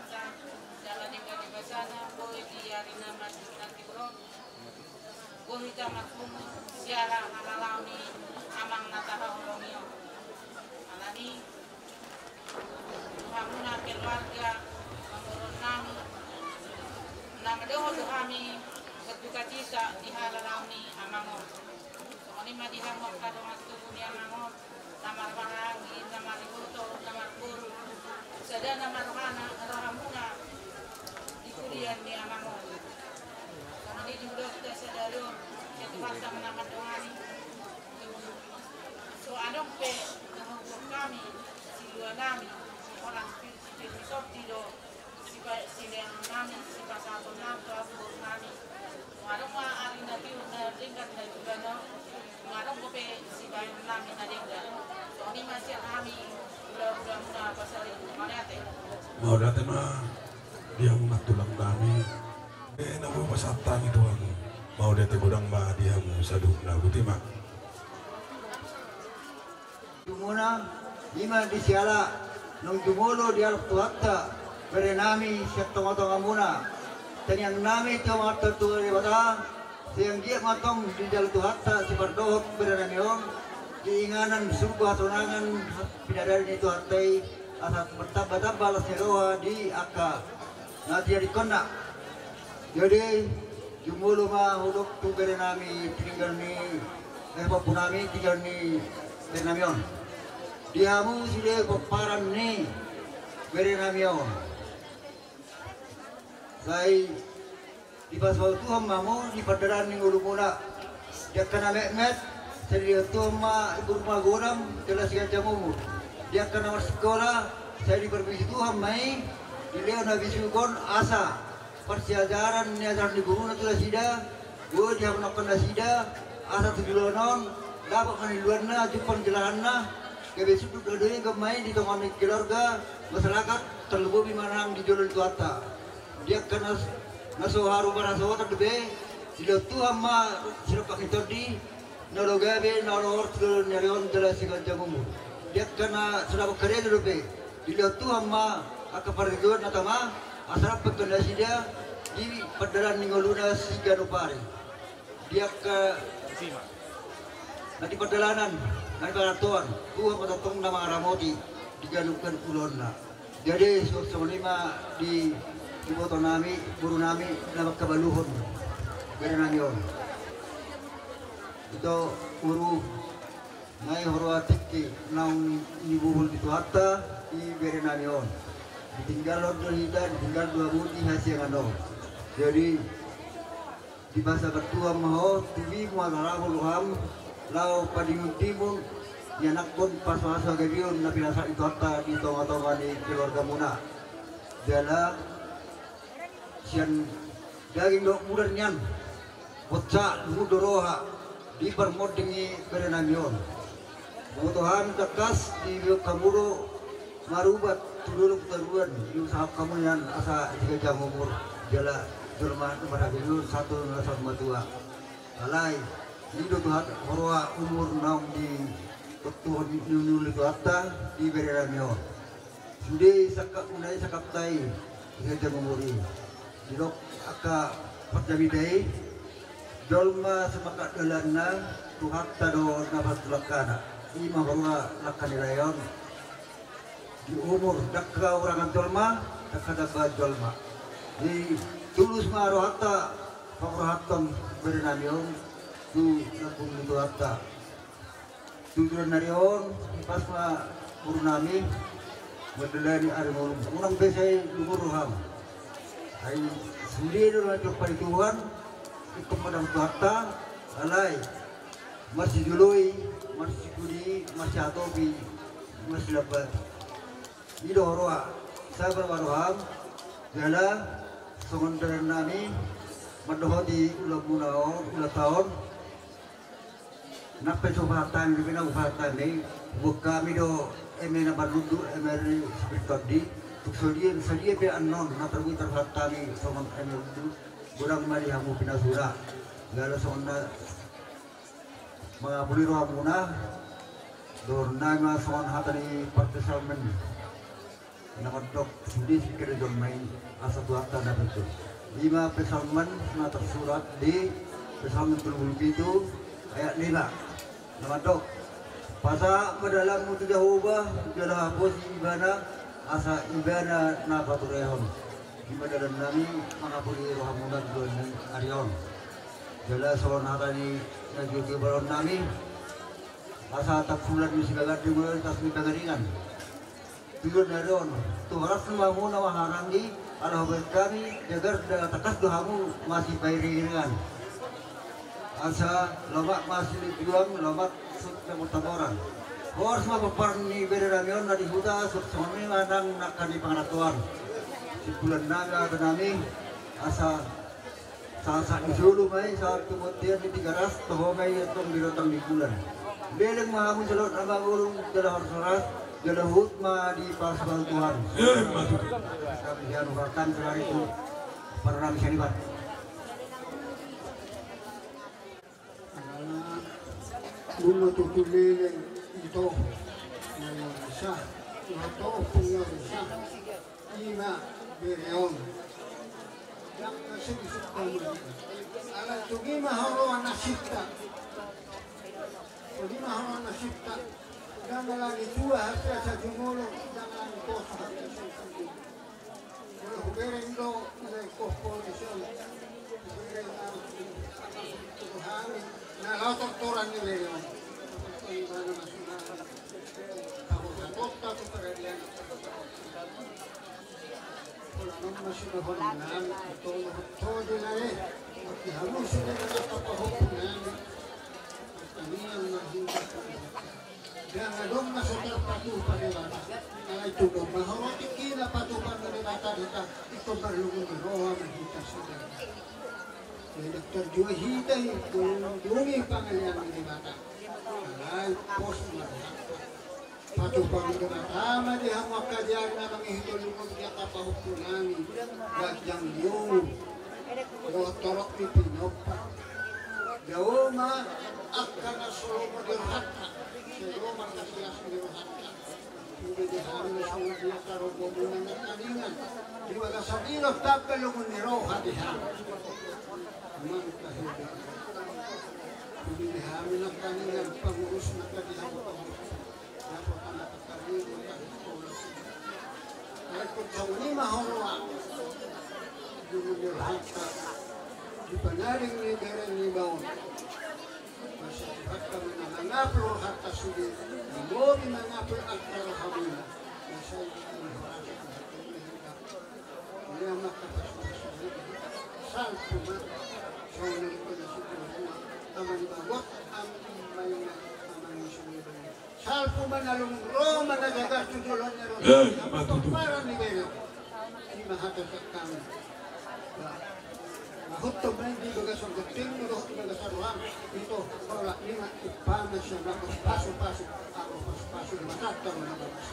Jakarta, jalan di sana, boleh di arena masjid nanti bro. Boleh jamak kumu, siara halalauni, amang nataha holongio. Alani, hamuna keluarga, mengurun nami, nama doho kami berduka cita di halalauni amangon. Soalnya madi hamok kado masuk dunia amangon, namar bahangi, namar ibuto, namar buru. Sada nama rohana, rohamuna di kuliah di amangon. Soalnya di udah kita sadaro, kita bangsa menamat dohani. So anong pe nahukuk kami, si dua nami, orang filosof tido, si yang nami, si pasato nami, abur nami. Anong maaari na tiyo na tingkat na juga no, anong ko pe si bayan nami na tingkat. So ini masih kami udah muna pasal mana ate. Mau dati mah dia muna tulang nami. Namu pasatang itu ang mau dati gudang ba dia mu sadu na guti mak. Muna lima di siala nung jumulo di alap tuhatta berenami siap tong-tong muna dan yang nami itu mata tuh di bata yang dia matong di jalan tuhatta si berdohok berenami om diinganan surga tunangan bidadari itu hatai asal bertambah balas roha di aka nanti di kona jadi jumulo mah huduk tuh berenami tinggal ni punami tinggal ni berenami om diamu sudah berparan nih berenamion. Saya di pas waktu hamamu di padaran nih ulu mula. Dia kena met, saya tu hama ibu rumah goram jelas jam umur. Dia kena sekolah, saya di permisi tu hamai di leon habis kon asa persiajaran ni ajar di guru nanti sida, gue dia menakan sida asa tu dilonon dapat kan di luar na jepang jelahanna. Kebesuk duduk kemain di tengah keluarga masyarakat terlebih bimanang di Jolol Tuata. Dia kena nasuharu barasawa terdebe sila tu hama sila pakitodi nologabe nolor tu nyarion jelas sigan jamumu. Dia kena sudah bekerja terdebe sila tu hama akaparigod natama asal pekendasi dia di padaran ningoluna sigan upari. Dia ke nanti perjalanan nanti peraturan gua matatong nama ramoti digalukan ulon na jadi selima di foto nami buru nami nama kabaluhon berenamion itu uru ngai horwatiki naung nibuhul itu hatta di berenamion ditinggal order hida ditinggal dua budi hasil ngano jadi di masa bertua maho tuwi mualarahul ham lau padingun timun yanak pun pas-pas gabion na pinasa itu hatta di tonga-tonga di keluarga muna dala sian daging dok mudan nyan bocah mudoroha di permodingi berenamion butuhan tekas di kamuro marubat turun keteruan di usaha kamu yang asa 3 jam umur jala jelma pada bilu 1 matua alai hidup tuhan horwa umur naum di ketua nunul itu hatta di berenamion sudah sakap mulai sakap tai 3 jam umur ini dok aka perjamidai dolma semakat dalana tuhan tado nafas lakana ima horwa lakanilayon di umur dakka orangan dolma dakka dapat dolma di tulus ngaruh hatta pengurahatan berenamion tu nakung itu hatta tujuan narion pas ma purnami berdalani arimulum unang besai luguruham ai sendiri dengan perhitungan itu pada hatta alai masih juloi masih kudi masih atobi masih lebat itu horwa saya berwaruham gala sementara nami madohodi ulah munao ulah tahun nak coba time di bina upata ni buka mido emena barudu emeri seperti di sedia be anon na terbuat terhata ni sama emeru kurang mari hamu pinasura gala sonna mga buliro hamuna dorna nga son hatani partesalmen nakadok sulit kerja main asa tuata na betul. 5 pesalman na tersurat di pesalman 37 ayat 5. Nakadok pasa madalam mutu Jehova jalah hapus ibana asa ibana na paturehon. Di madalam nami mangapuri rohamunan doon ng arion. Jala salon hatani nagyuti balon nami asa taksulan ni sigagat di mulai tasmi kagaringan. Tujuan naron tu harap semua na waharangi ala hobat kami jagar takas dohamu masih bayringan. Asa lomak masih dijuang lomak sukta mutaboran. Hors mapapar ni beramion na di huta suk samani manang nakani panganatuan. Si bulan naga kanami asa sa isulu may sa tumutian di tigaras toho may itong birotang di bulan. Leleng mahamun salot na magulong dala harsuras galahut ma di pasbal Tuhan. Kami yang bahkan sekali itu para nabi syaribat. Buno tutulilin ito ngayon siya. Ito ngayon siya. Ima Bereon. Yang nasibisip ko mo. Alam tugi maharuan na sipta. Tugi maharuan na sipta. Jangan lagi tua hasil sa jumulong. Jangan lagi kos hasil sa jumulong. Kalau hubereng do nilai kos polisyon. Hubereng na Tuhan. Nah, torturan ni Leon. Ibadah nasional. Aku kota tu peradilan. Kalau masih berhubungan, itu dinai. Kamu sudah dapat perhubungan. Kami yang menghindar. Jangan dong masuk terpatuh pada mana. Kalau itu dong mahoroti kira patuh pada mata kita itu perlu berdoa kita sudah. Dokter juga hidup itu demi pengalian di mata. Lain pos mata. Patuh panggilan pertama dia maka dia memang itu lumut dia apa hukuman gajang liu. Doktorok di pinopa. Jauh mah akan selalu dirhata. Jauh mah kasih dirhata. Sudah dihamil sama dia taruh bobunan kandingan. Di mana sabilo tapel lumun niro hati-hati. Mangka hidup. Hindi dihamin ang kanilang pangurus na kanilang pangurus. Dapat ang nakakarinig ang kanilang. Kahit kung sa uli mahorwa, dumulirhat ka, di panaring ligaran ni Baon. Masyahat kami na nangaplo at kasuli, namobi nangaplo at karohamina. Masyahat kami na hindi ang makapasulit. Salpo man. Aman bagot ang may aman sunod. Salpo manalong Roma na gagas tujulan ni Roma. Para ni Belo. Di mahatak kami. Mahutog na hindi bagas ang gating mo doon nagasaruhan. Ito, wala lima ipana siya bakos paso-paso. Ako paso-paso na matatawa na bagas.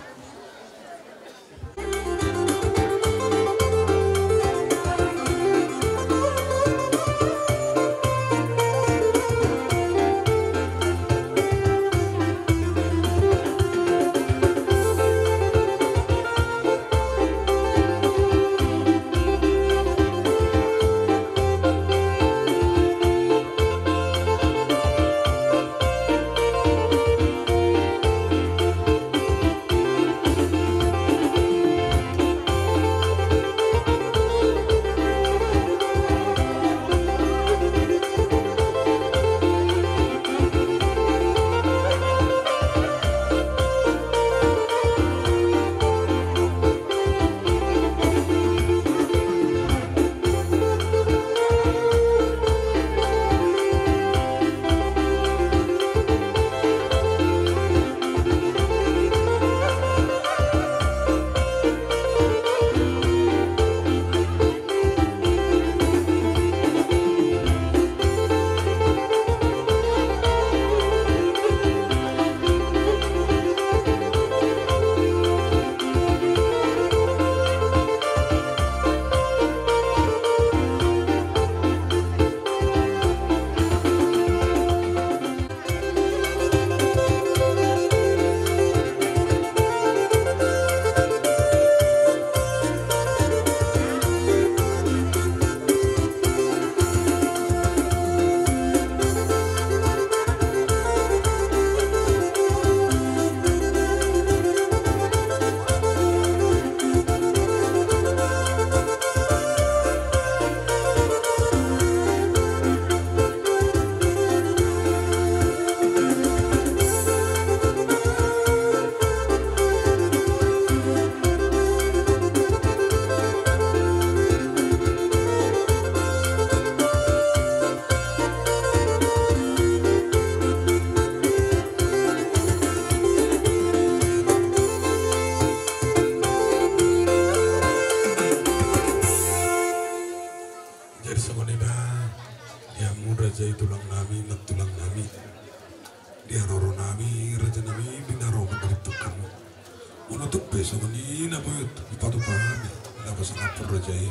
nutup besok ini na boy ipatu pahami na basa kapur rajai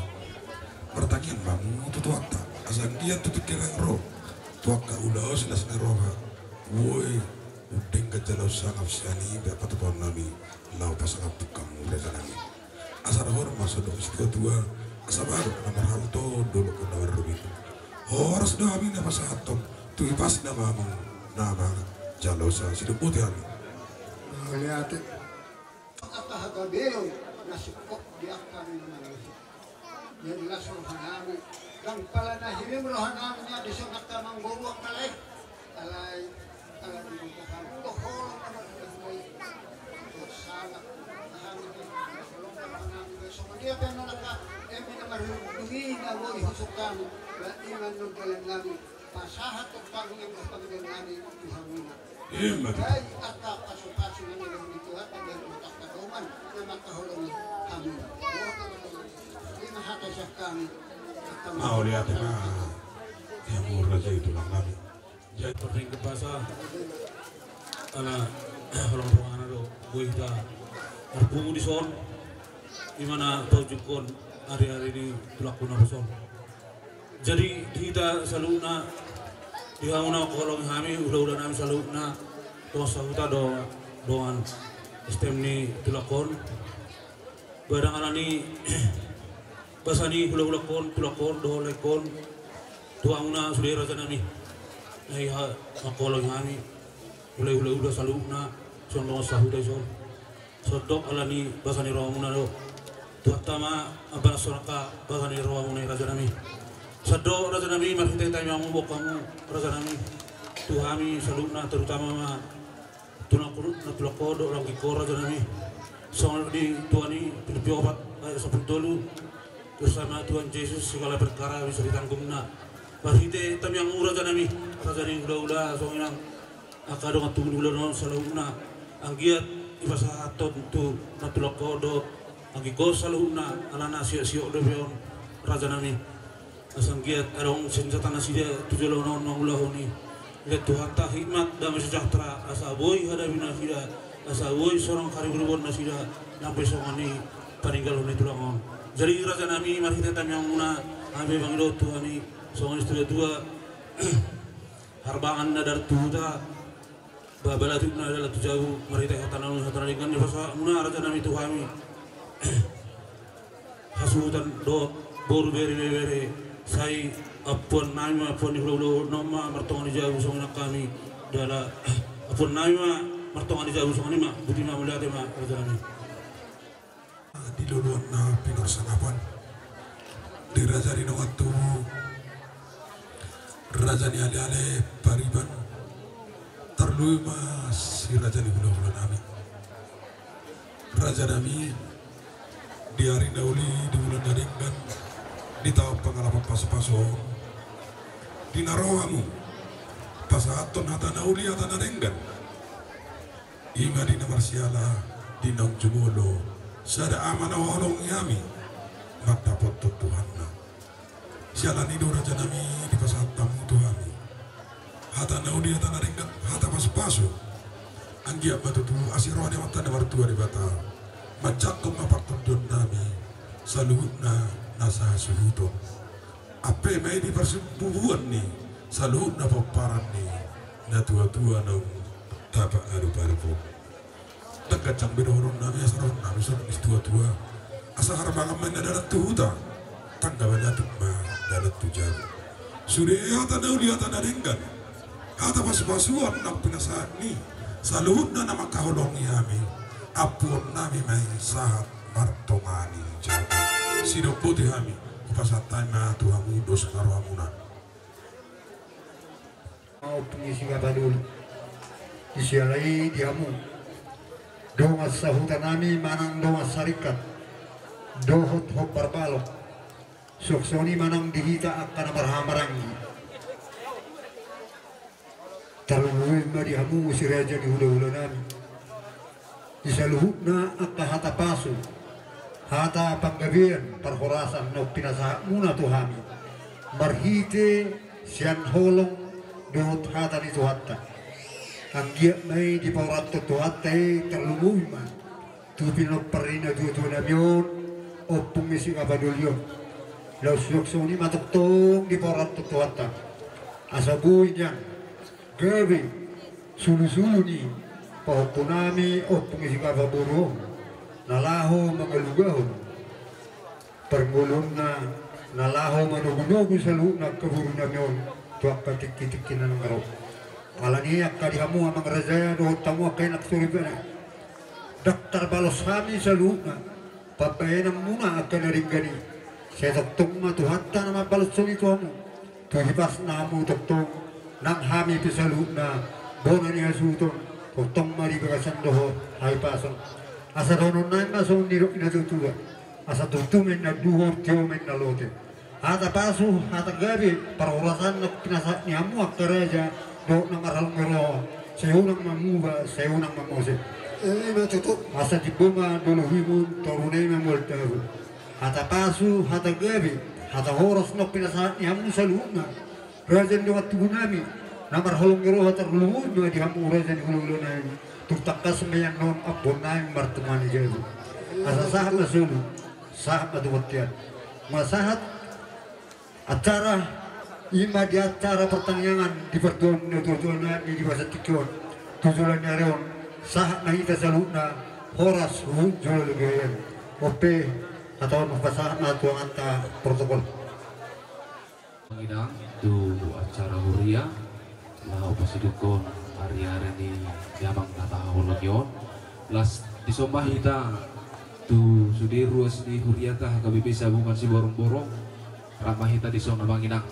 pertanyaan bangu tu tuata asal dia tu kira ro tuaka ulah silas neroha woi udeng kejalau sangap siani berapa tu paham nami lau pasang kapur kamu rejanami asal hormat sedang istiwa tua asal baru nomor hal to dulu kena berubah horas doa mina pasang atom tu pas nama nama jalau sa sido putih ami Lihat apa harga beliau nasi kok di akan yang jelas rohanami dan pala nahirim rohanaminya di sana tamang bawa kalai alai di bukan toh orang ada sangat sama dia penolak emin marungi nawo isukan berarti manur jalan lami pasahat tentang yang berpanggilan lami dihamina Dai atak kasu-kasu na nila dito at ang utak na tuman na makahulong kami. Hindi mahata siya kami. Mau lihat na yang murah itu lang kami. Jadi penting ke bahasa ala orang ruangan do gue kita berbungu di son di mana tahu jukon hari-hari ini berlaku na son. Jadi kita selalu na dihauna kolong kami udah nami selalu na dosa kita doan sistem ni tulakon barang alani basani tulakon do lekon tuangna sudah raja nami ai ha kolong kami udah selalu na son dosa huda son sodok alani basani rawamuna do tuatama abana soraka basani rawamuna raja nami Sado raja nami makita tayo ang mubok kamu raja nami tuhami saluna terutama ma tunakuru na tulakodo lagi ko raja nami soal di tuani pinipiopat ay sa pagtulu bersama Tuhan Yesus segala perkara bisa ditanggung na bahite tayo ang raja nami raja nami udah so inang akado nga tunggulo non saluna ang giat ibasa aton tu na tulakodo ang ko saluna alana siyo do beon raja nami asang giat arong senjata nasida tujuh lawan ulah ni lihat Tuhan tak hikmat damai sejahtera asa boy hadapi nasida asa boy seorang kari berbon nasida sampai songani paninggal ni tulangon jadi raja nami mari kita yang muna ambil bangido Tuhan ni songani studio tua harbangan nadar tuta babala tu adalah tujuh mari kita tanah dengan ni pasal muna raja nami Tuhan ni hasutan do boru beri saya apun nama apun ibu nama mertongan jauh sama kami dalam apun nama mertongan jauh sama ni mak budi mak melihat mak berjalan di luluan na pinarsangapan di raja di waktu raja ni ale pariban terlalu mas si raja di bulan nami raja nami di hari dauli di bulan daringkan di tahun pengalaman paso-paso di narawamu pasaton hata nauli hata narenggan inga di namarsiala di nang jumolo sada amana walong yami matapot Tuhan na sialan ido raja nami di pasatam Tuhan hata nauli hata narenggan hata paso-paso anggiap batu tu asiro ada mata na martua di bata macakom apartundon nami saluhutna nasa suhuto apa may di persembuhan ni saluhut na paparan ni na tua-tua na tapa aru-aru dekat cang bidoron nami asaron nami sorong tua-tua asa harbangan may nadalat tuhuta tanggaban natin ma dalat tujan sudah hata nauli hata narenggan hata pas-pasuan ng pinasaan ni saluhut na makahulong yami apun nami may sahat martongani jaga sido putih kami kupasatay na Tuhan dos ngaruhamuna mau pengisi kabadul isialai diamu donga sahutan nami manang donga sarikat dohot hop barbalok soksoni manang dihita akan berhamarangi talunguin ma diamu si raja di hula-hula nami isaluhutna akka hata pasu hata panggabian perhorasan no pinasa muna tuhami marhite sian holong dohot hata ni tuhatta anggiat may di paurat tuhatta terlumuhi man tu pinoparina tu namion opung isi kabadulyon law siyok-soni matuktong di porat tutuatan asabuy niyan gabi sulu-sulu ni pahupunami opung isi kababurong nalaho mga lugahon perngulong na nalaho manugunugo sa luna kaburo namion tuwak katik-kitikin na ng araw alaniyak kadihamu amang razaya doon tamu kay naksuribana Dr. Balos kami sa luna papayanam muna at kanaringgani saya tuktong matuhatta na mabalos ito mo tuhipas na mo tuktong nang hami sa luna bona niya suton tuktong maribagasan doho hay pason asa doon na masong nirok inatutuwa asa tutumin na duhor tiyomin na lote hata paso hata gabi para urasan na pinasak niya mo at karaja do na maralong ngero sayo nang mamuba sayo nang mamose matutup asa dibunga dulu himun torunay mamultaru hata pasu hata gabi hata horos no pinasahat ni hamu sa luna rajan lewat tubuh nami namar halong ngero hata luluhun no di hamu rajan hulu nami tutakas mayang non abon nami martumani jalu asa sahat na sulu sahat na duwatian masahat acara ima di acara pertandingan di pertuan nami di bahasa tikon tujuan nyareon sahat na ita sa luna horas hujul gayan ope atau masahat na tuang anta protokol mengidang tu acara huria lau pasidukon hari-hari ni diamang tata hologyon las disombah hita tu sudi ruas di huria tah kami bisa bukan si borong-borong ramah hita disona mangidang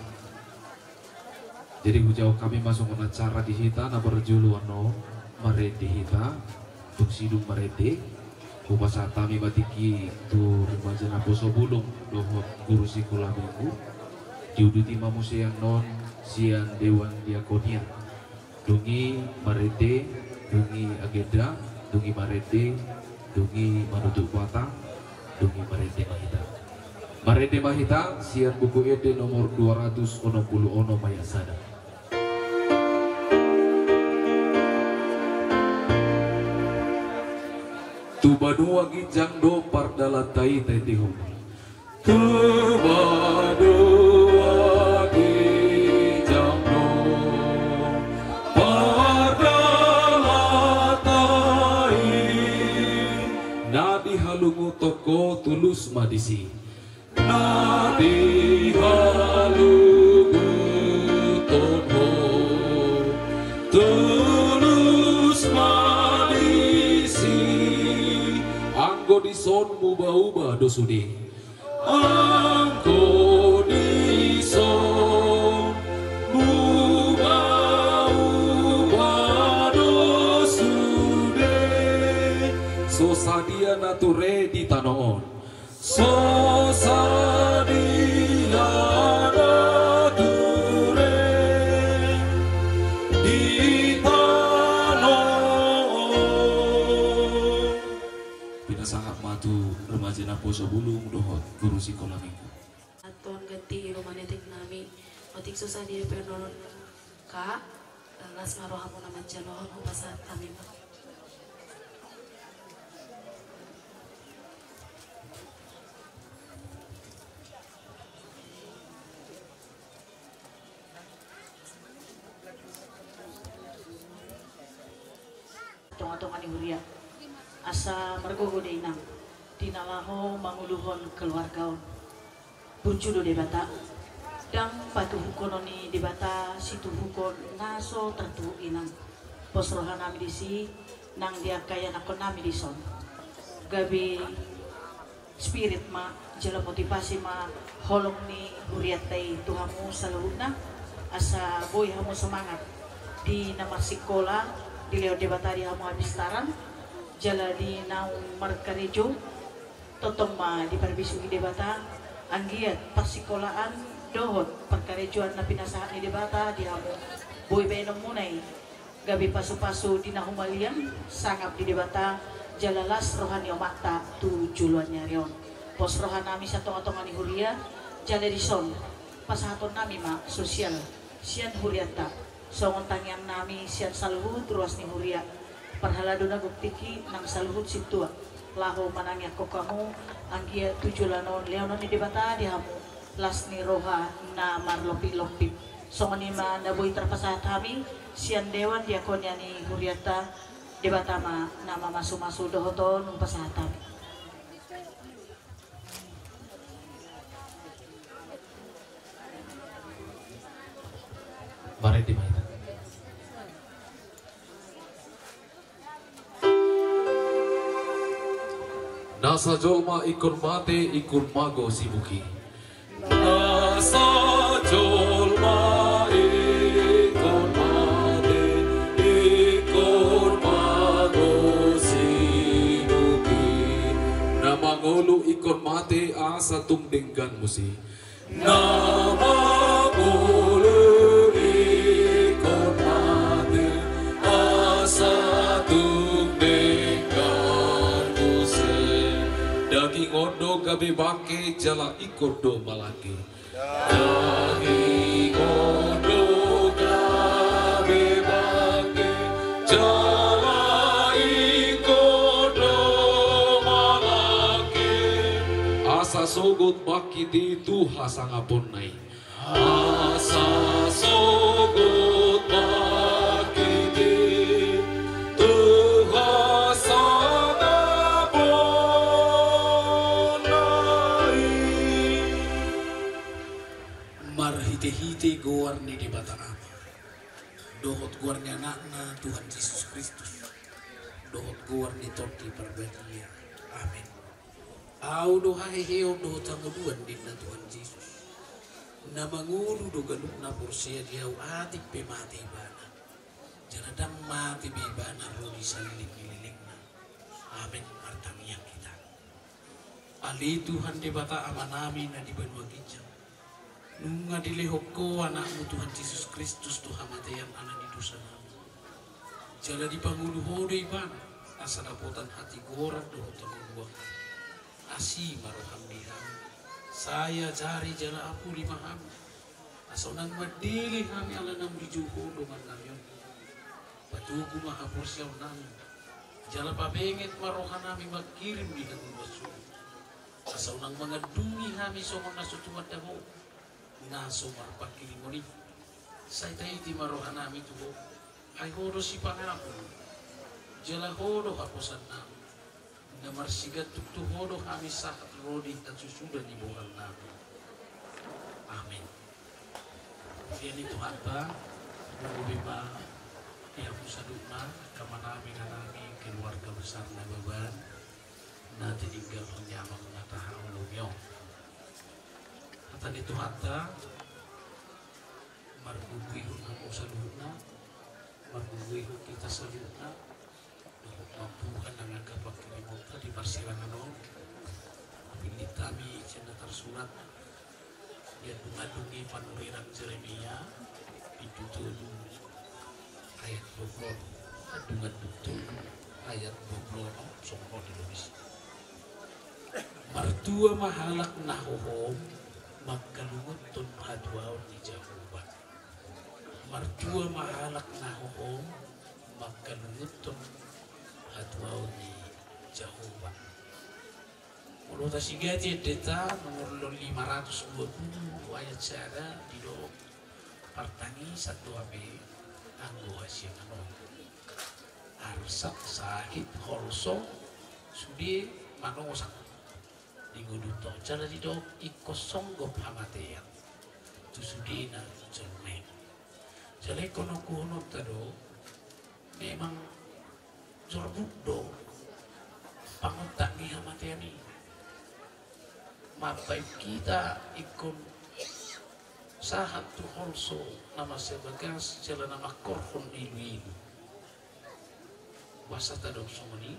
jadi hujau kami masuk ke acara di hita na berjulu ano marede hita tuk sidung marede upasa tami batiki tu remaja na poso bulung dohot guru sekolah minggu diuduti mamu siang non siang dewan diakonia dungi marede dungi agenda dungi marede dungi manutuk batang dungi marede mahita marede mahita siang buku ede nomor 260 ono mayasada. Tu badua gijang do pardala tai tihum. Tu badua gijang do pardala tai. Nadi halungu toko tulus madisi. Nadi halungu toko tulus madisi. Anggo di son muba-uba dosudi anggo di son muba-uba dosude sosadia nature di tanoon sosadia nature di sahat matu remaja na poso bulung dohot guru sekolah minggu aton ganti romanetik nami otik susah di perdonon ka las marohamu nama jaloh pasat kami tong-tongan huria asa mergogo deinang dinalaho manguluhon keluargaon buncudo debata dang patu hukononi debata situ hukon naso tertu inang posrohan nami disi nang dia kaya nakon nami dison gabi spirit ma jela motivasi ma holong ni huriatai tuhamu salahuna asa boy hamu semangat di nama sekolah di leo debata di hamu habis taran jala di naung markarejo totong ma di perbisugi debata anggiat pasikolaan dohot perkarejoan na pinasahan ni debata di hamu boy benong munay gabi pasu-pasu di nahumalian sangap di debata jalalas rohani omata tu juluan nyarion pos rohan nami sa tonga-tonga ni huria jala di son pasahaton nami ma sosial sian huriata songon tangian nami sian saluhut ruas ni huria parhalado na guktiki nang saluhut situa laho manangya ko kamu anggia tujulanon leonon ni debata dihamu las ni roha na marlopi-lopi songonima naboy terpasat kami sian dewan diakonya ni huriata debata ma nama masu-masu dohoton pasatan. Mari dimainkan. Nasa jolma ikun mate ikun mago sibuki. Nasa jolma ikun mate ikun mago sibuki. Nama ngolu ikun mate asa tumdinggan musi. Nama ngolu ikun mate asa tumdinggan musi. Daging odo gabe bake jala ikodo malake. Daging odo gabe bake jala ikodo malake. Asa sogot baki di tuha sangapon nai. Asa sogot baki di tuha hite-hite goar ni di bata ama dohot goarnya anakna Tuhan Yesus Kristus dohot goar ni torti perbatia amin au doha heheo dohot sangaduan dinna Tuhan Yesus na mangulu do galuk na porsia diau atik pe mati bana janadam mati be bana rodi saliling-lilingna amin artamian kita ali Tuhan di bata ama nami na di benua kijang nunga dilehoko anakmu Tuhan Yesus Kristus Tuhan mateyan anak di dosa namu jala di pangulu hode iban asa dapotan hati gorak doh temubuang asi maroham diham saya jari jala apu limaham asa unang madili kami ala nam dijuho dengan kamion patuku mahapur siyaw nami jala pabenget marohan nami magkirim di dagun basu asa unang mangadungi kami songon nasutumat damo naso marpakili moni sai taiti marohan nami tuho ay hodo si pangapun jala hodo hapusan nami namar sigat tuktu hodo kami sahat rodi dan susudah di bawah nami amin ini Tuhan ba lebih ba yang musadukna kamanami nami keluarga besar na baban nanti tinggal menyamang nataha ulumyo tadi Tuhan ta marguguihun ako sa luhuna marguguihun kita sa luhuna mampukan dengan kapagkilimot di persilangan o pilit kami siya tersurat yan dumadungi panuriran Jeremia pitutulong ayat 20 adungan betul ayat 20 songko di lubis martua mahalak nahohom magkalungutun hadwaw ni Jehovah martua mahalak nahohom magkalungutun hadwaw ni Jehovah Mulu tasigati deta nomor 520 ayat sada di do partangi satu abe anggo hasil ano arsak sakit holso sudi manosak diguduto cara di do ikosong go pamatean tu sudi na jolme jale kono kuno tado memang jorbuddo pangotak ni hamateani mapai kita ikon sahat tu holso nama sebagas jala nama korhon ilu wasa tadok somoni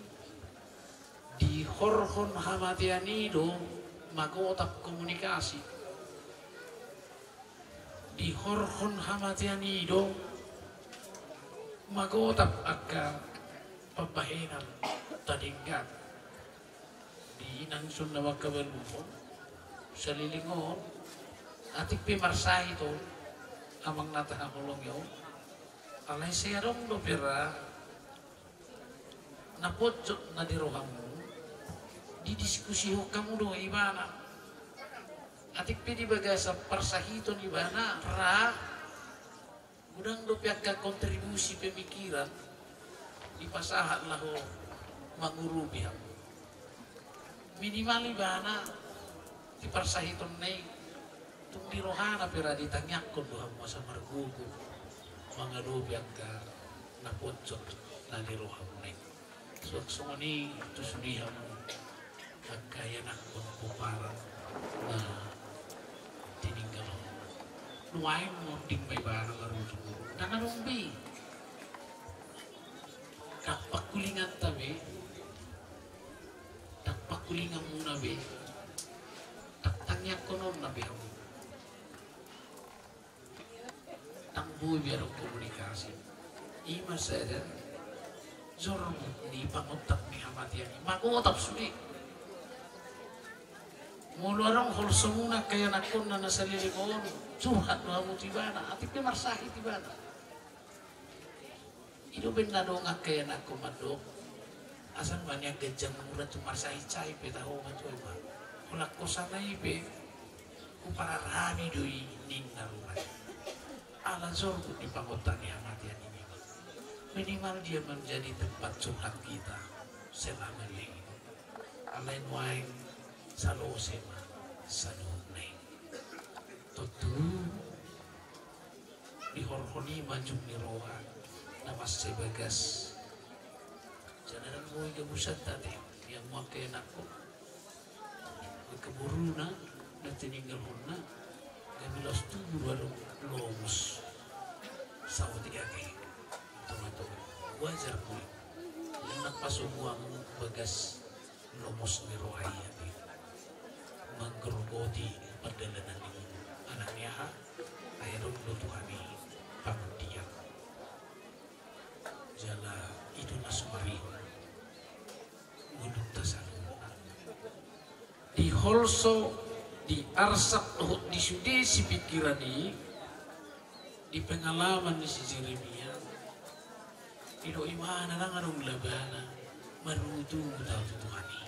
di horhon hamatiani do magotak komunikasi di horhon hamatiani do magotak akan pabahinan tadinggan di nangsun na wakabaluhon sa lilingon atik pimarsay ito amang natahakulong yun alay serong do pira napotsot na diroham mo di diskusi kamu do ibana atik pedi bagasa persahiton ibana ra gudang do pihak kontribusi pemikiran di pasahat lah manguru pihak minimal ibana di persahiton nei tung di rohana pera ditanyakon doa masa margugu mangadu pihak na pocot na di rohana nei soni itu sudah kaya nak puparan na tininggal nuain ngoding may barang arujung dan arumbi tak pakulingan tabe tak pakulingan muna be tak tanya konon na be tak buy biar komunikasi ima saja zorong di pangotak ni hamatian makotak sulit mulu orang kalau semua kaya nakon na nasa lilikon suhat na mo tibana atip na marsahi tibana ito ben na doon nga kaya nakon madok asan ba niya gajang mula to marsahi chay petaho nga to iba kulak ko sana ibe kupararami doy ning naruman alan sorgo di pangotan ni amatian ini minimal dia menjadi tempat curhat kita selama ini alain wain salo sema salo neng tutu dihorhoni maju ni roha namas sebagas jangan mau kebusan tadi yang mau ke nakku keburu na nanti ninggal hona kami los tu baru lomus sawo tiga ke tomato wajar pun yang nak pasuk buang bagas lomos ni roha ya menggerogoti perjalanan ini anaknya akhirnya Tuhani pangundian jala itu nasumari menurut tasaluna di holso di arsak di sudesi pikiran ini di pengalaman di si Jeremia ido imana nang arung labana marutu tahu Tuhani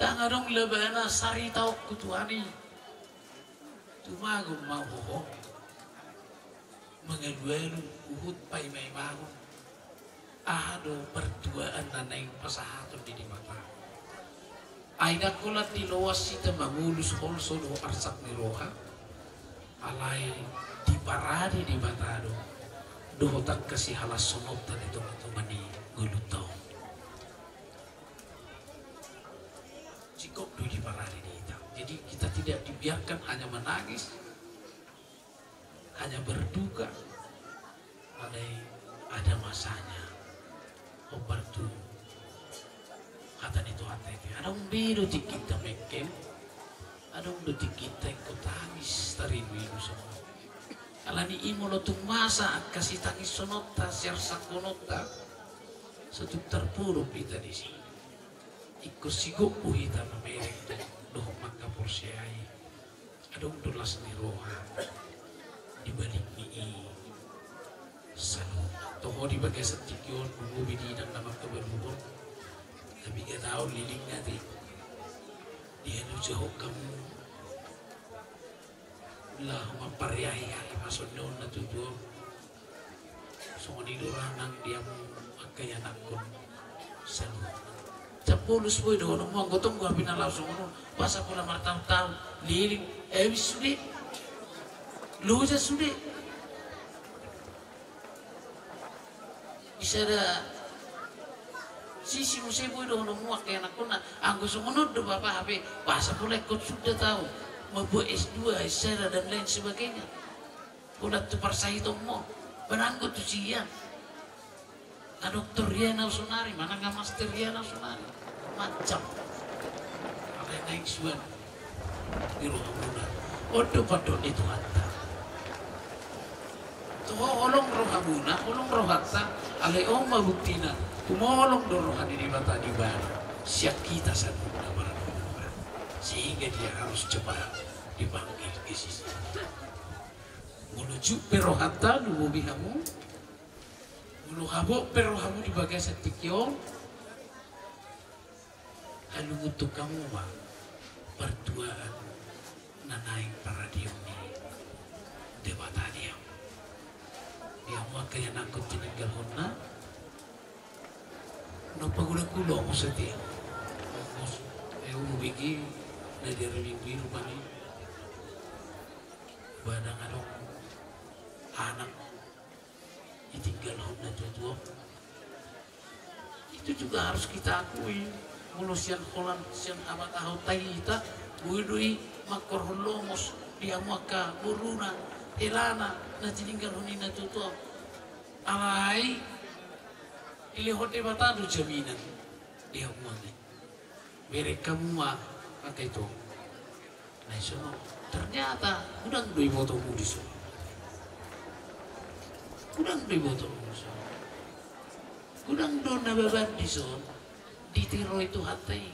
tangadong lebana sari tau kutuani tumagung mau ho mengaduelu uhud pai mai mau ado pertuaan naneng pasahaton di mata aida kulat di loas sita mangulus holso do arsak ni roha alai di paradi di batado do hotak kasih halas sonot tadi teman-teman di ngulutau cikok di paradi kita. Jadi kita tidak dibiarkan hanya menangis, hanya berduka. Ada masanya. Obar tu kata itu hati. Ada biru di kita mekem, ada di kita yang tangis tari biru semua. Kalau ni imo lotung masa kasih tangis sonota, sersa konota, satu terpuruk kita di sini. Ikut sigok kita memerek doh maka porsiai adong dolas ni roha di balik ni sanu toho di bagai setikyon bungu bidi dan nama keberubur tapi gak tahu liling nanti dia nu jauh kamu lah mempariai hari masuk daun na tujuh semua di doranang dia makai anakun sanu Capulus boy do no gotong gua pina langsung no basa pula martau-tau liling sudah lu aja sudah bisa ada sisi musim boy do no muak kayak anak kuna anggo sumunod do bapak HP basa pula ikut sudah tahu mau buat S2 S3 dan lain sebagainya udah tu persahitong mo benanggo tu siang na dokter Riana Sunari, mana nggak master Riana Sunari, macam apa yang naik suan di rumah muda, odo padon itu hatta, tuh olong rohabuna, olong rohatta, ale oma buktina, kumolong dorohan di mata di bawah, siap kita satu nama sehingga dia harus cepat dipanggil ke sisi, menuju perohatta dulu bihamu. Mulu habo pero hamu di bagai setikyo halungut to kamu ma pertuaan nanaing para diuni debata dia mo kaya nakot tinanggal honna no pagula-gulo ko sa ti umubigi na diriming pa ni badang anong anak itinggal honna tutuo. Itu juga harus kita akui. Mulu siang kolan siang amat ahau tayita buidui makor holomos dia muaka buruna elana na tininggal hunina tutuo. Alai ili hote batadu jaminan dia muane. Mereka mua pakai itu. Nah sono ternyata udang doi moto mudiso. Udang doi moto mudiso. Udang do na baban di son ditiro itu hati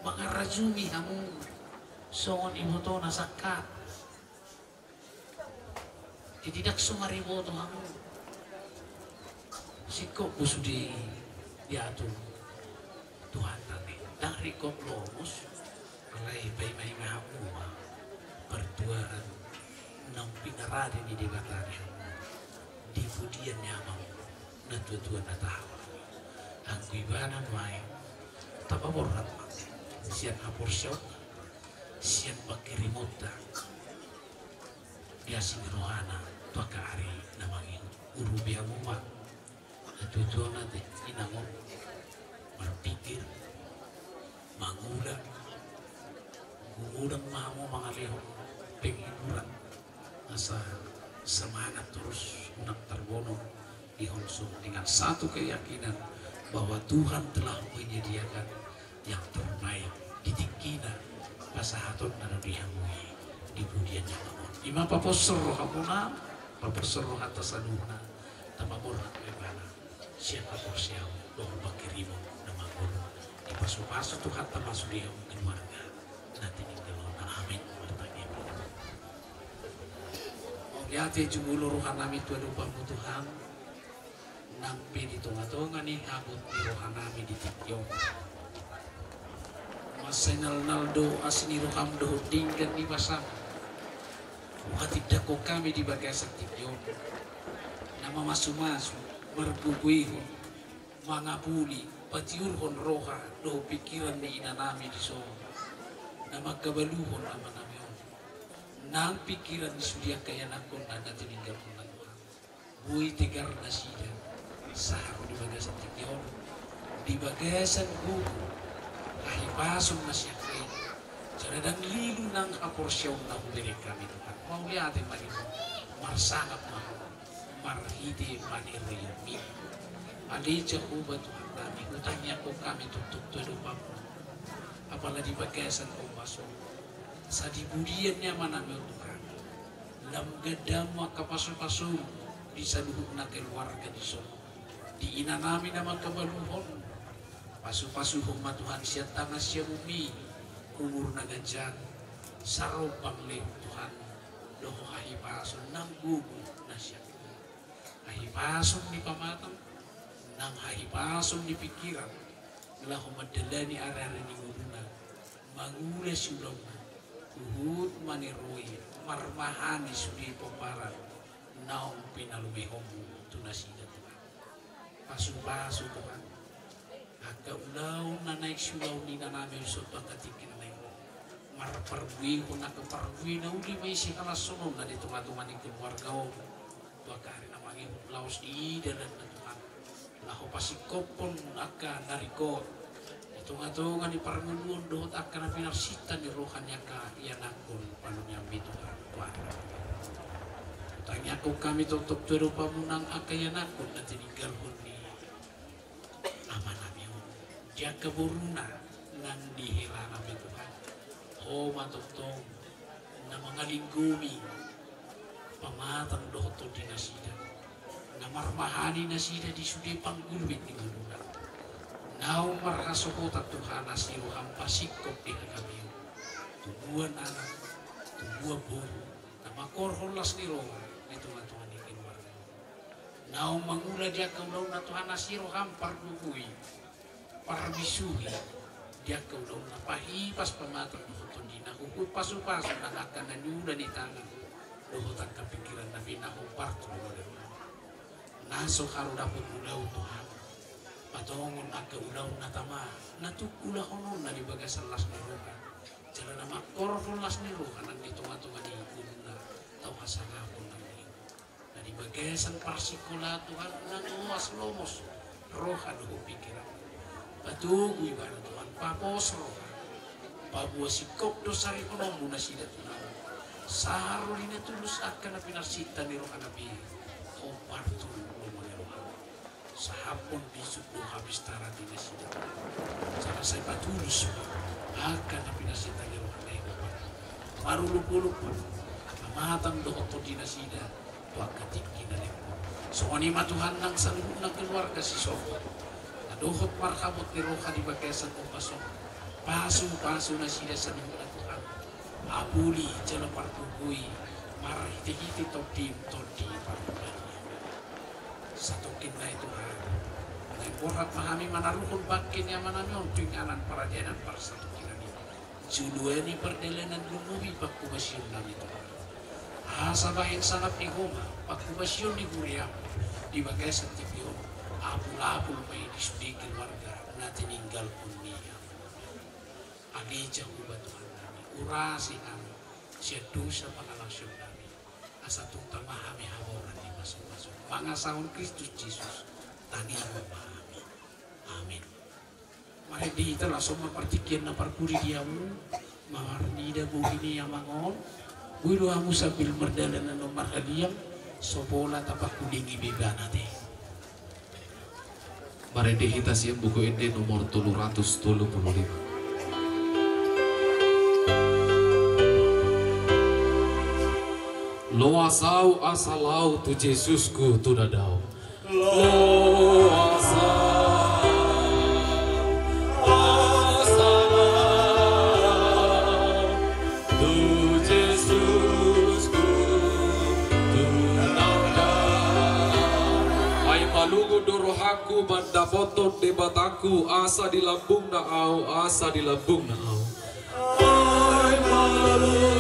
mga rajumi hamu songon imoto nasakat tidak sumariboto hamu sikop busudi diatur Tuhan tadi dari kop lomos alai bayi hamu pertuaan nang pinarade ni debatari di budian nyamang na tutuan na tahaw ang kuibanan may tapaborat siyan aporsyon siyan pagkirimota dia sinirohana tua kaari na mangin urubia muma na tutuan natin inangon berpikir mangula gumudang mamu mga leho penginuran asa semangat terus unang tarbono dihonsum dengan satu keyakinan bahwa Tuhan telah menyediakan yang terbaik di tingkina pasahaton na nabihamui di budian nyamangon ima paposero hamuna paposero atas anuhna tamamurhat bebana siapa porsiaw doon bakirimo na magulo di paso-paso Tuhan tamasuk dia keluarga nanti ninggalo na amin bertanya yate jumuluruhan namin tuwa Tuhan nampi di tunga-tunga ni abot di rohanami di tikyo masenal naldo asini roham do dinggan di basam buka tidak ko kami di bagasan tikyo nama masu-masu merguguihon mangapuli patiurhon roha do pikiran ni inanami di so nama kabaluhon nama namion nang pikiran ni sudia kaya nakon na tininggal ko na buhay tegar na sida sahako di bagasan tikyon di bagasan buku kahipasong na siya kayo saradang lilu ng aporsyon na hulirik kami Tuhan mau lihat mari marsangap mo marhiti maniriyami alija ubat Tuhan kami utangnya ko kami tutup lupa apalagi di bagasan ko masuk sa dibudiannya mana Tuhan lam gadam makapasu-pasu bisa duduk na keluarga di sono di inanami naman kabaluhon pasu-pasu huma Tuhan siya tangas siya bumi umur na ganjan sarupang lew Tuhan doho hahipason nang gugu na siya hahipason ni pamatang nang hahipason ni pikiran lahu madalani arari ni nguruna mangulas ulong uhud maniroi marmahani sudi pembaran naong pinalumehomu tunasida pasu-pasu Tuhan agak ulaw na naik sulaw ni na namin soto ang katikin na yun marparbuin ko na kaparbuin na uli may si kalasunod na dito matuman yung keluarga o bakari na mga laos di dalan na Tuhan laho pasikopon aka narikot ito nga to nga ni paranguluan doon aka na pinarsitan ni rohan niya ka iyanakon panunyambi Tuhan tanya ko kami tutup turo pa munang akayanakon na tininggal ko ni ama namin jaga buruna nang dihila namin Tuhan o matutong na mga linggumi pamatang dohto di nasida na marmahani na sida di sudi panggulwit ni Manuna nao marhasokota Tuhan asiru hampasikop di kami tubuhan anak tubuhan buru na makorholas ni Roma itu Tuhan ni keluarga naong mangula dia kaulau na Tuhan asiro hampar bugui para bisuhi dia kau dong napahi pas pematu dohoton dina kuku pasu-pasu nanakan nanyuda di tangan dohotan kepikiran nabi nahu partu naso karo dapet ulau Tuhan patongon ake ulau natama natuk ulah honon nani bagas las niroka jalan nama korfon las niroka nang ditunga-tunga di guna tau hasarapon nang nani bagasan parsikola Tuhan nang luas lomos roha doho pikiran batugu ibarat Tuhan papos roha pabuah sikop dosari kono muna sida Tuhan saharo lina tulus akan nabi narsita ni roha nabi opartu sahapon bisuk do habis tara di nasida cara saya patulus akan nabi nasida ni roha nabi marulup-ulup matang do oto di nasida tuak ketinggi nani soani matuhan nang saluhut nang keluarga si sopo dohot marhamot ni roha di bagasan o pasok pasu nasida saluhut na Tuhan abuli jala parpugui marah hiti-hiti todim parpugani satu kinai Tuhan dengan borat mahami manaruhun bakin yang manami untuk anan para jalan para satu kinani juluani perdelenan lumubi pakubasyon nami Tuhan asa bahin sangat ni Homa pakubasyon ni Guriam di bagasan tipion apul-apul may disudikil warga na tininggal pun niya agija ubat Tuhan nami urasi kami siya dosa pangalasyon nami asa tungtang mahami haboran di masuk-masuk pangasahon Kristus Yesus tani memahami amin mari dihita langsung mempertikian na parpuri diamu mawarnida buhini yang mangon bulu amu sambil merdalan na nomar hadiam sopola tapak kudingi bebana deh mari dihita siang buku ini nomor 335 Lo asau asalau tu Yesusku tu dadau. Lo asau asalau tu Yesusku tu dadau. Ay palungu dorohaku banda foto debataku asa di lambung na au asa di lambung na au. Ay palungu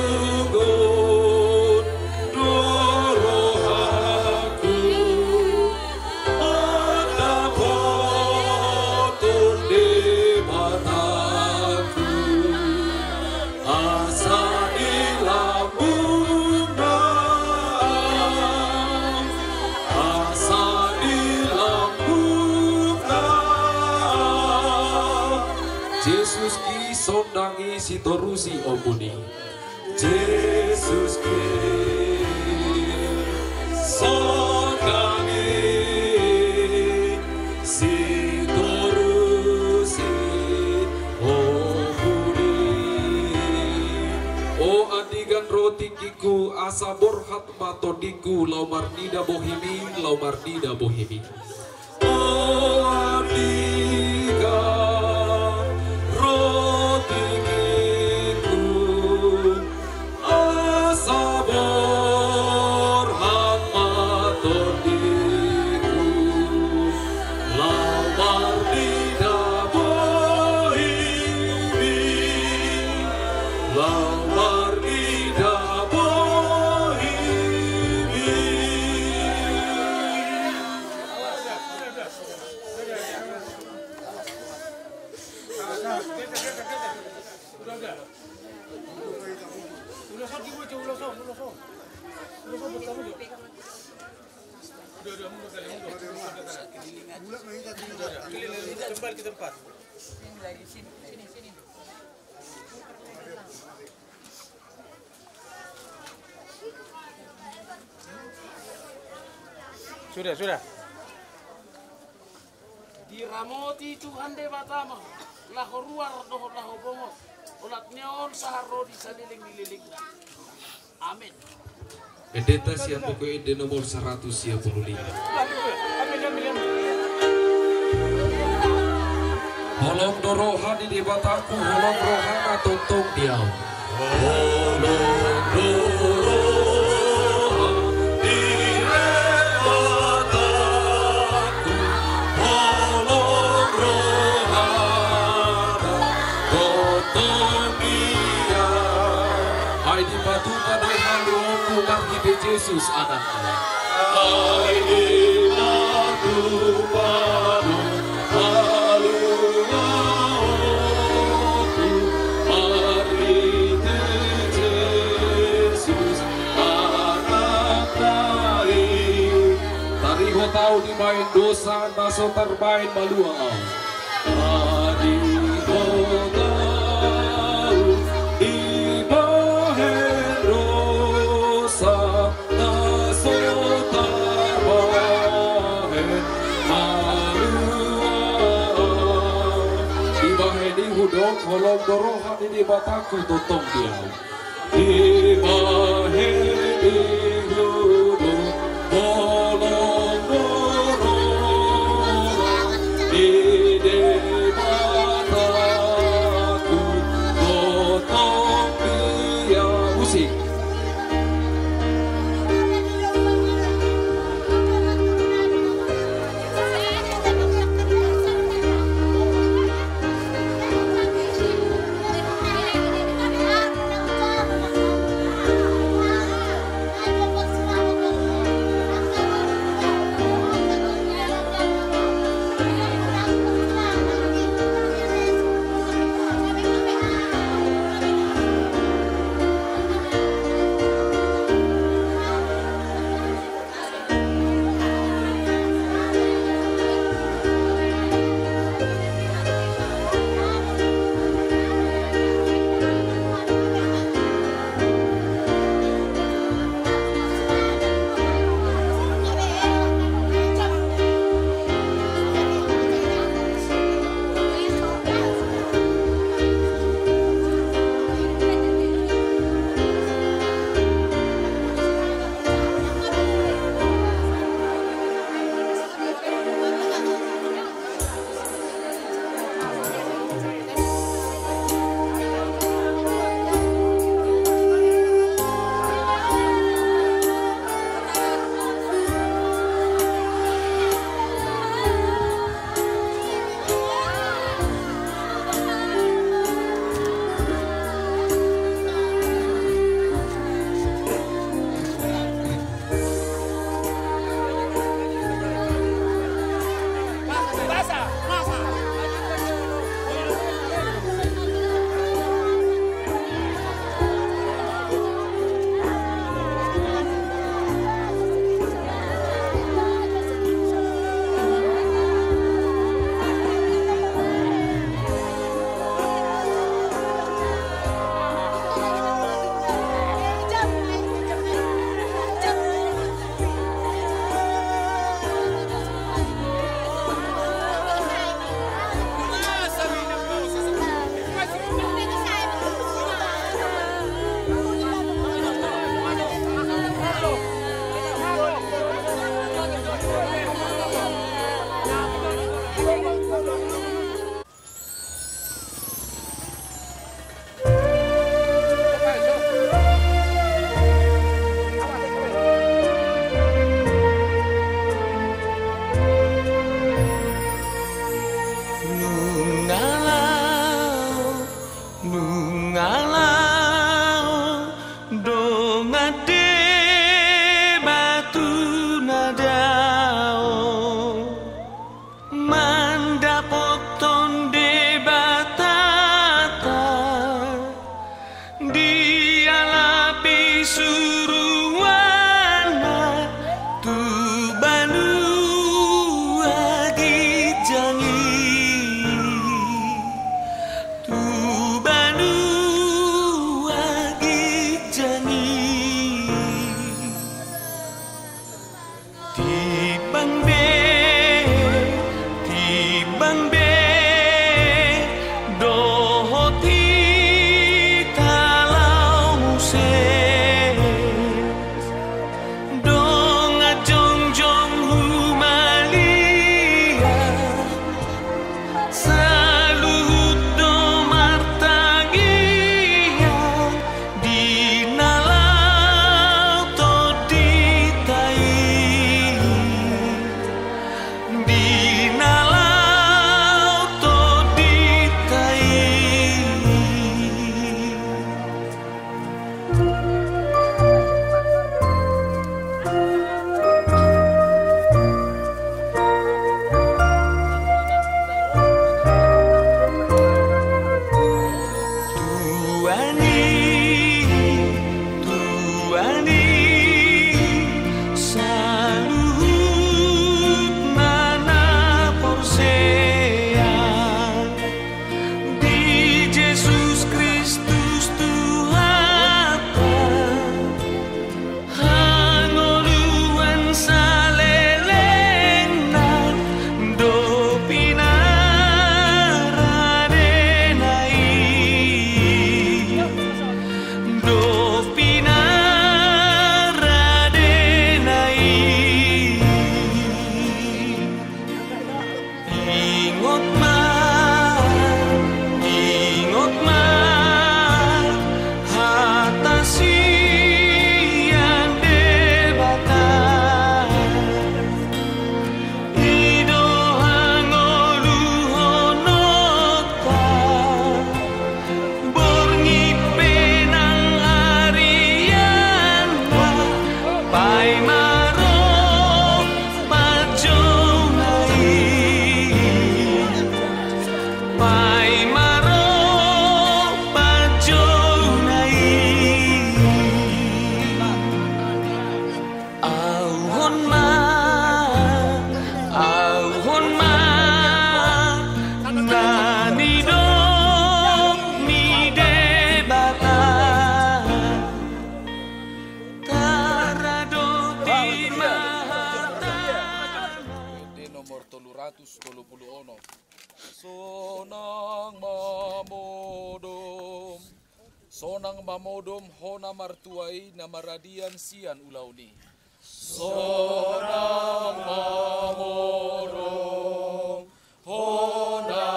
sondangi si torusi omuni Yesus ki sondangi si torusi omuni o adigan roti kiku asa borhat matodiku lau marnida bohimi lau marnida bohimi o adigan kembali ke tempat. Sini. Sudah. Diramoti Tuhan debatama lahoruar doho lahobongos ulat neon saharo di saliling. Amin. Pendeta siap buku ide nomor 135. Holong doroha di debataku, holong rohana tontong diau. Holong doroha di debataku, holong rohana patu pada haluku kaki Yesus anaknya. Tahu di main dosa naso terbain maluau adi tahu di main dosa naso terbain maluau di main di hudok kolom dorohan ini bataku totong dia di main di hudok kolom ono. Sonang mamodom. Sonang mamodom hona martuai namaradian sian ulauni. Sonang mamodom hona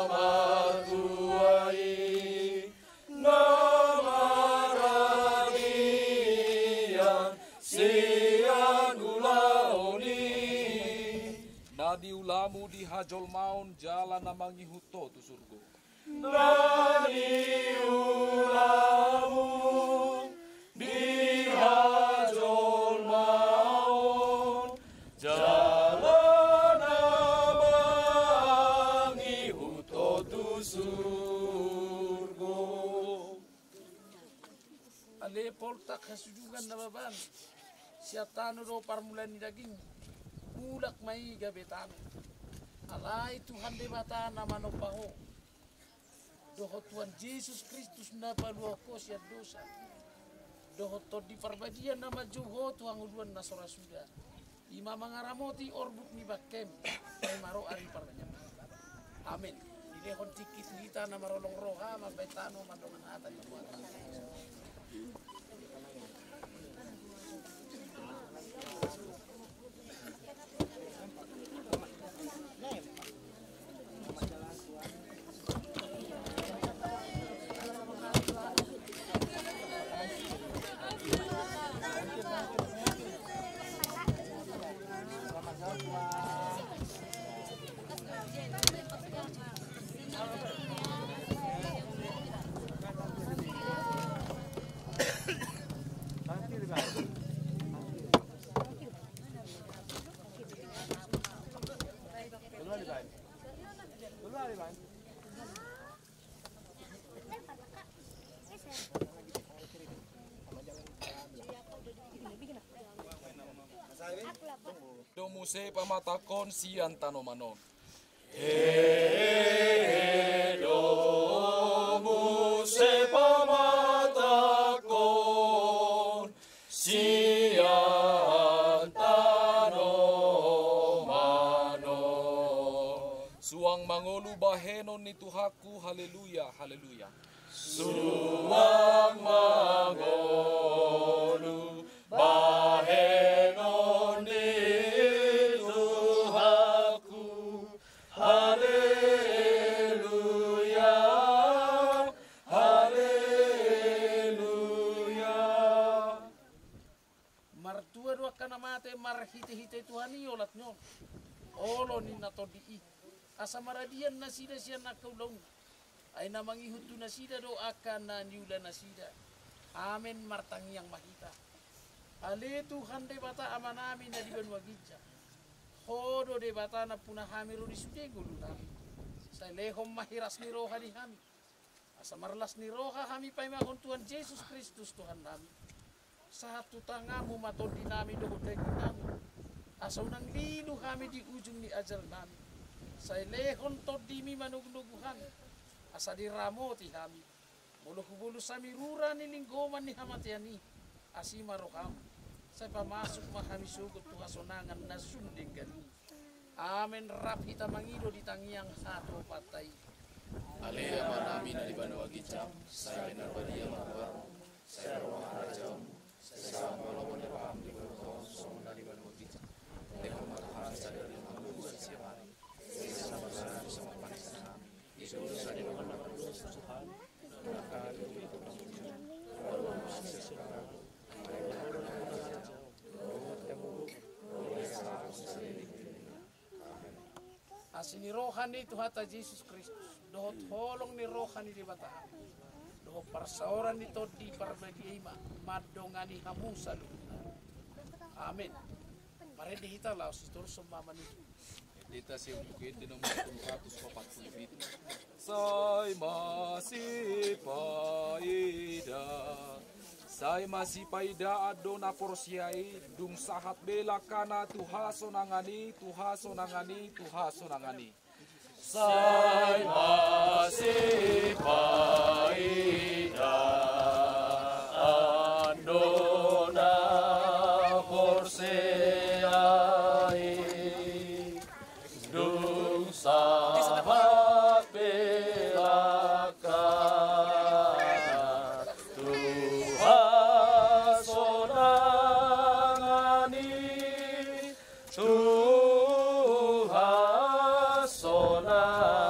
martuai namaradian sian ulauni. Nadi ulamu di hajol maun jalan namangi huto tu surgo. Nadi ulamu di hajol maun jalan namangi huto tu surgo. Ale poltak hasujugan na baban. Siatano do parmulan ni daging. Mulak mai gabetan. Alai Tuhan debata nama nopaho. Doho Tuhan Yesus Kristus na paluako siya dosa. Doho to di parbadian nama Joho Tuhan uluan na sorasuda. Ima mangaramoti orbut ni bakem. Ay maro ari paranya. Amin. Dilehon tikit kita na marolong roha mabaitano mandongan atan ni Tuhan. Domuse pamatakon sian tanomanon. Domuse pamatakon sian tanomanon. Suang mangolu bahenon ni Tuhaku, haleluya, haleluya. Suang mangolu bahenon ni Tuhaku, haleluya, haleluya. Martua dua kana mate marhite-hite Tuhani olat nyon. Olo ni natodi asa maradian nasida sian nakaulong. Ay namangi hutu nasida do akan na niula nasida. Amin martangi yang mahita. Ale Tuhan debata amanami na diban wagija. Hodo debata na punahami ro di sudego lunami. Sa lehom mahiras ni roha di hami. Asa marlas ni roha hami paimagon Tuhan Yesus Kristus Tuhan nami. Sa tutangamu matod di nami do daging nami. Asa unang lilu hami di ujung ni ajal nami. Sa lehon tod di mi manugnuguhan. Asa di ramoti hami. Bulu-bulu sami rura ni linggoman ni hamatiani. Asima roham. Saya pamasuk mahami sugut tuha sonangan na sunding gani. Amen rap hita mangido di tangiang satu patai. Alea manami na di banawagicam. Saya narbadia marwar. Saya roh harajam. Saya sama lawan paham di berkon. Somna di banawagicam. Dengan marhan sadari mabuat siapa. Saya sama sama panisana. Disuruh saya dengan mabuat Tuhan. Maka itu pengujian. Walau masih sekarang. Asini rohani Tuhan Yesus Kristus. Dohot holong ni rohani di batahan. Dohot parsaoran ni todi parmadiima. Madongani hamusa luna. Amin. Mari dihita lau situr sumama ni. Dita si bukit di nomor 240 Say masih paida. Say masih paida adona porsiai dung sahat bela kana Tuha sonangani, Tuha sonangani, Tuha sonangani. Say masih paida adona porsiai dung sahat na